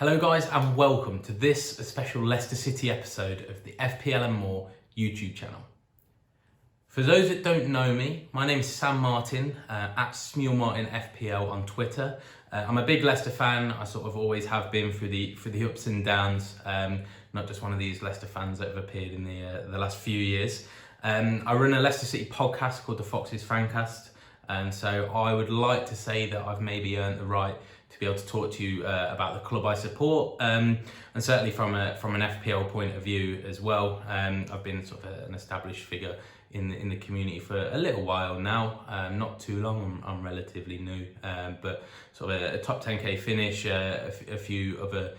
Hello guys and welcome to this special Leicester City episode of the FPL and More YouTube channel. For those that don't know me, my name is Sam Martin, at SmulMartinFPL on Twitter. I'm a big Leicester fan. I sort of always have been through the ups and downs, not just one of these Leicester fans that have appeared in the last few years. I run a Leicester City podcast called the Foxes Fancast, and so I would like to say that I've maybe earned the right to be able to talk to you about the club I support, and certainly from an FPL point of view as well. I've been sort of an established figure in the community for a little while now, not too long. I'm relatively new, but sort of a top 10k finish, a few other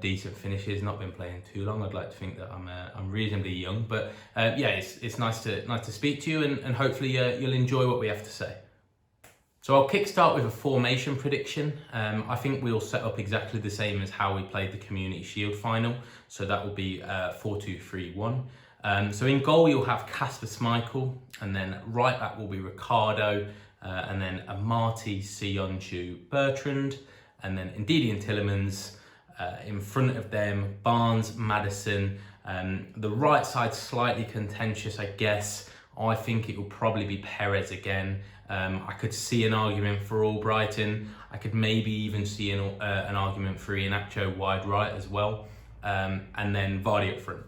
decent finishes. Not been playing too long. I'd like to think that I'm reasonably young, but yeah, it's nice to speak to you, and hopefully you'll enjoy what we have to say. So I'll kickstart with a formation prediction. I think we'll set up exactly the same as how we played the Community Shield final. So that will be 4-2-3-1. So in goal, you'll have Kasper Schmeichel, and then right back will be Ricardo, and then Amati, Sionchu, Bertrand, and then Ndidi and Tielemans. In front of them, Barnes, Maddison. The right side slightly contentious, I guess. I think it will probably be Perez again. I could see an argument for Albrighton. I could maybe even see an argument for Iheanacho wide right as well. And then Vardy up front.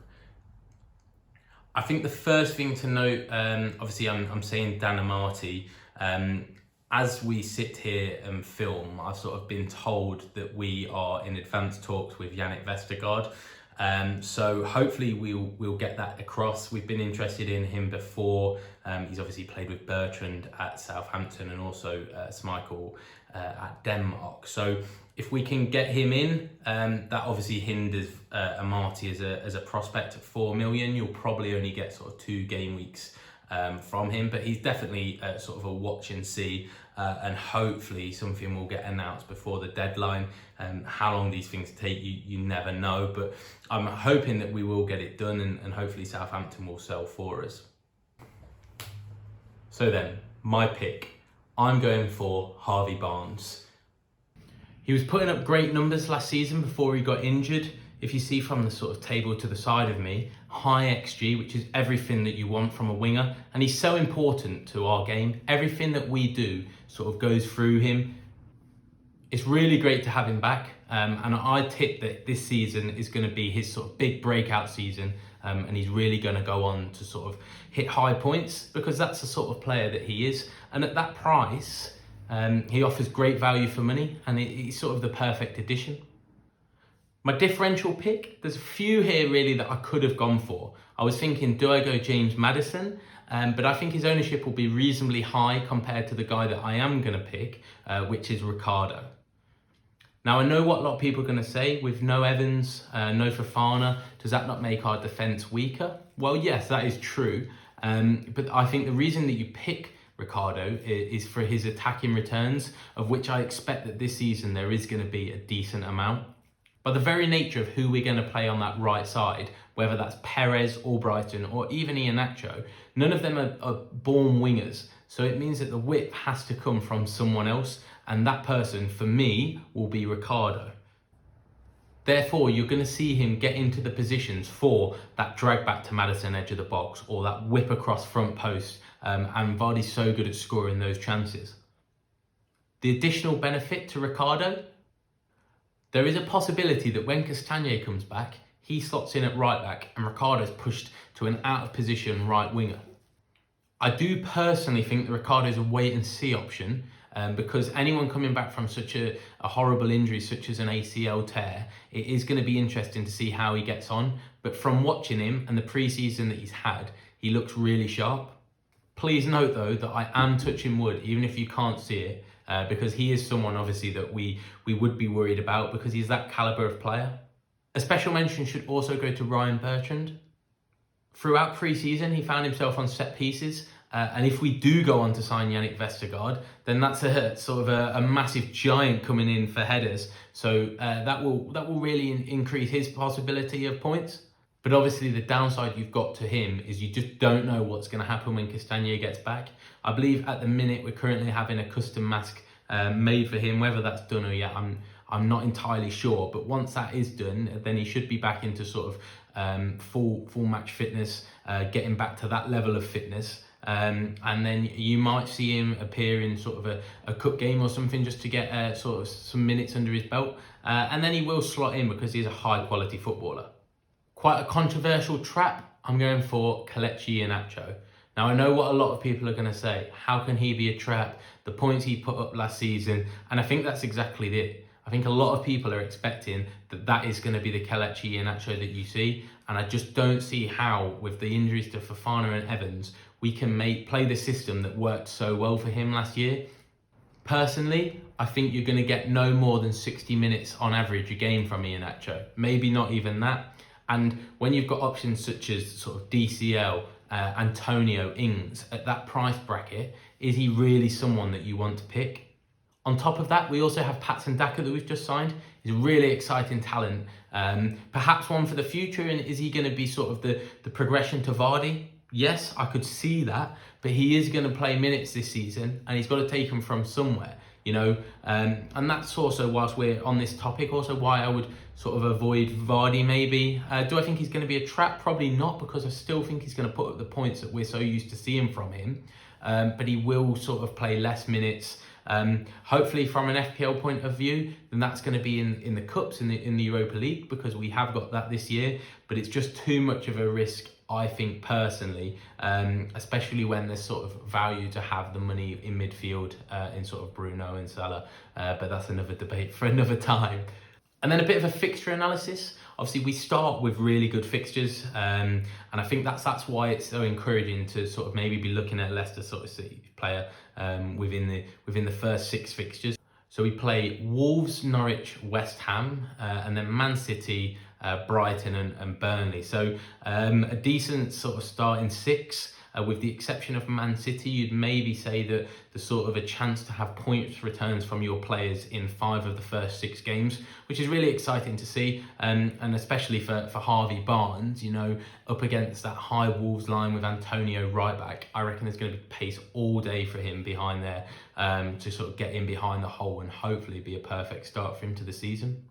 I think the first thing to note, obviously I'm saying Dan Amati. As we sit here and film, I've sort of been told that we are in advanced talks with Yannick Vestergaard. So hopefully we'll get that across. We've been interested in him before. He's obviously played with Bertrand at Southampton and also Schmeichel at Denmark. So if we can get him in, that obviously hinders Amati as a prospect at 4 million. You'll probably only get sort of 2 game weeks from him, but he's definitely sort of a watch and see, and hopefully something will get announced before the deadline. How long these things take, you never know, but I'm hoping that we will get it done, and hopefully Southampton will sell for us. So then, my pick, I'm going for Harvey Barnes. He was putting up great numbers last season before he got injured. If you see from the sort of table to the side of me, high XG, which is everything that you want from a winger. And he's so important to our game. Everything that we do sort of goes through him. It's really great to have him back. And I tip that this season is going to be his sort of big breakout season. And he's really going to go on to sort of hit high points, because that's the sort of player that he is. And at that price, he offers great value for money, and he's sort of the perfect addition. My differential pick, there's a few here really that I could have gone for. I was thinking, do I go James Maddison? But I think his ownership will be reasonably high compared to the guy that I am going to pick, which is Ricardo. Now, I know what a lot of people are going to say, with no Evans, no Fofana, does that not make our defence weaker? Well, yes, that is true. But I think the reason that you pick Ricardo is for his attacking returns, of which I expect that this season there is going to be a decent amount. By the very nature of who we're going to play on that right side, whether that's Perez, Albrighton, or even Iheanacho, none of them are born wingers. So it means that the width has to come from someone else, and that person, for me, will be Ricardo. Therefore, you're going to see him get into the positions for that drag back to Maddison edge of the box, or that whip across front post, and Vardy's so good at scoring those chances. The additional benefit to Ricardo, there is a possibility that when Castagne comes back, he slots in at right back and Ricardo's pushed to an out of position right winger. I do personally think that Ricardo's a wait and see option, because anyone coming back from such a horrible injury such as an ACL tear, it is going to be interesting to see how he gets on. But from watching him and the pre-season that he's had, he looks really sharp. Please note though that I am touching wood, even if you can't see it, because he is someone obviously that we would be worried about, because he's that calibre of player. A special mention should also go to Ryan Bertrand. Throughout pre-season, he found himself on set pieces, and if we do go on to sign Yannick Vestergaard, then that's a sort of a massive giant coming in for headers. So that will really increase his possibility of points. But obviously the downside you've got to him is you just don't know what's going to happen when Castagne gets back. I believe at the minute we're currently having a custom mask made for him. Whether that's done or yet, I'm I'm not entirely sure, but once that is done, then he should be back into sort of full match fitness, getting back to that level of fitness. And then you might see him appear in sort of a cup game or something, just to get sort of some minutes under his belt. And then he will slot in because he's a high quality footballer. Quite a controversial trap, I'm going for Kelechi Iheanacho. Now, I know what a lot of people are going to say. How can he be a trap? The points he put up last season. And I think that's exactly it. I think a lot of people are expecting that is going to be the Kelechi Iheanacho that you see. And I just don't see how, with the injuries to Fofana and Evans, we can play the system that worked so well for him last year. Personally, I think you're going to get no more than 60 minutes on average a game from Iheanacho. Maybe not even that. And when you've got options such as sort of DCL, Antonio, Ings at that price bracket, is he really someone that you want to pick? On top of that, we also have Patson Daka that we've just signed. He's a really exciting talent. Perhaps one for the future, and is he going to be sort of the progression to Vardy? Yes, I could see that, but he is going to play minutes this season, and he's got to take them from somewhere, you know. And that's also, whilst we're on this topic, also why I would sort of avoid Vardy maybe. Do I think he's going to be a trap? Probably not, because I still think he's going to put up the points that we're so used to seeing from him. But he will sort of play less minutes. Hopefully from an FPL point of view, then that's going to be in the cups, in the Europa League, because we have got that this year, but it's just too much of a risk, I think, personally, especially when there's sort of value to have the money in midfield in sort of Bruno and Salah, but that's another debate for another time. And then a bit of a fixture analysis. Obviously, we start with really good fixtures, and I think that's why it's so encouraging to sort of maybe be looking at Leicester sort of City player within the first 6 fixtures. So we play Wolves, Norwich, West Ham, and then Man City, Brighton and Burnley. So a decent sort of starting 6. With the exception of Man City, you'd maybe say that there's sort of a chance to have points returns from your players in 5 of the first 6 games, which is really exciting to see, and especially for Harvey Barnes, you know, up against that high Wolves line with Antonio right back. I reckon there's going to be pace all day for him behind there, to sort of get in behind the hole and hopefully be a perfect start for him to the season.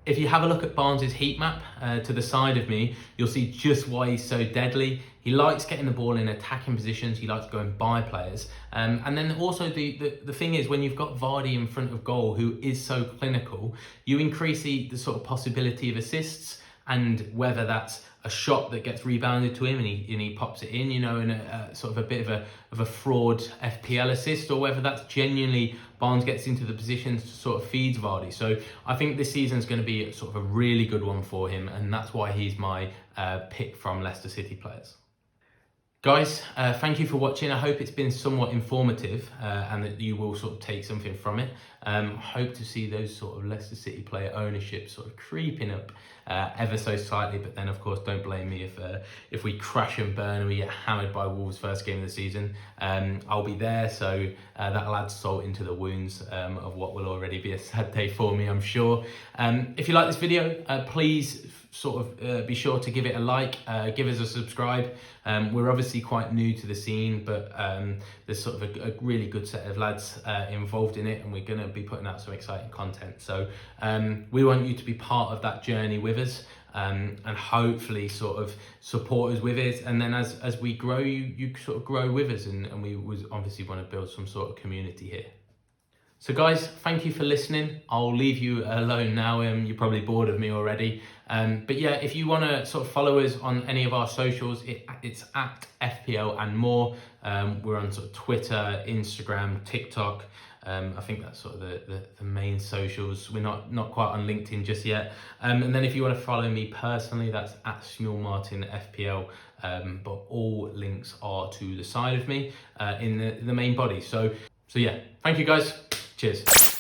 If you have a look at Barnes's heat map to the side of me, you'll see just why he's so deadly. He likes getting the ball in attacking positions. He likes going by players. And then also the thing is, when you've got Vardy in front of goal, who is so clinical, you increase the sort of possibility of assists, and whether that's a shot that gets rebounded to him and he pops it in, you know, and sort of a bit of a fraud FPL assist, or whether that's genuinely Barnes gets into the positions to sort of feed Vardy. So I think this season's going to be sort of a really good one for him, and that's why he's my pick from Leicester City players. Guys, thank you for watching. I hope it's been somewhat informative and that you will sort of take something from it. I hope to see those sort of Leicester City player ownership sort of creeping up ever so slightly, but then of course don't blame me if we crash and burn and we get hammered by Wolves first game of the season. I'll be there, so that'll add salt into the wounds of what will already be a sad day for me, I'm sure. If you like this video, please sort of be sure to give it a like, give us a subscribe. We're obviously quite new to the scene, but there's sort of a really good set of lads involved in it, and we're going to be putting out some exciting content. So we want you to be part of that journey with us, and hopefully sort of support us with it. And then as we grow, you sort of grow with us, and we obviously want to build some sort of community here. So guys, thank you for listening. I'll leave you alone now. You're probably bored of me already. But yeah, if you want to sort of follow us on any of our socials, it's at FPL and more. We're on sort of Twitter, Instagram, TikTok. I think that's sort of the main socials. We're not quite on LinkedIn just yet. And then if you want to follow me personally, that's at Martin FPL. But all links are to the side of me in the main body. So yeah, thank you guys. Cheers.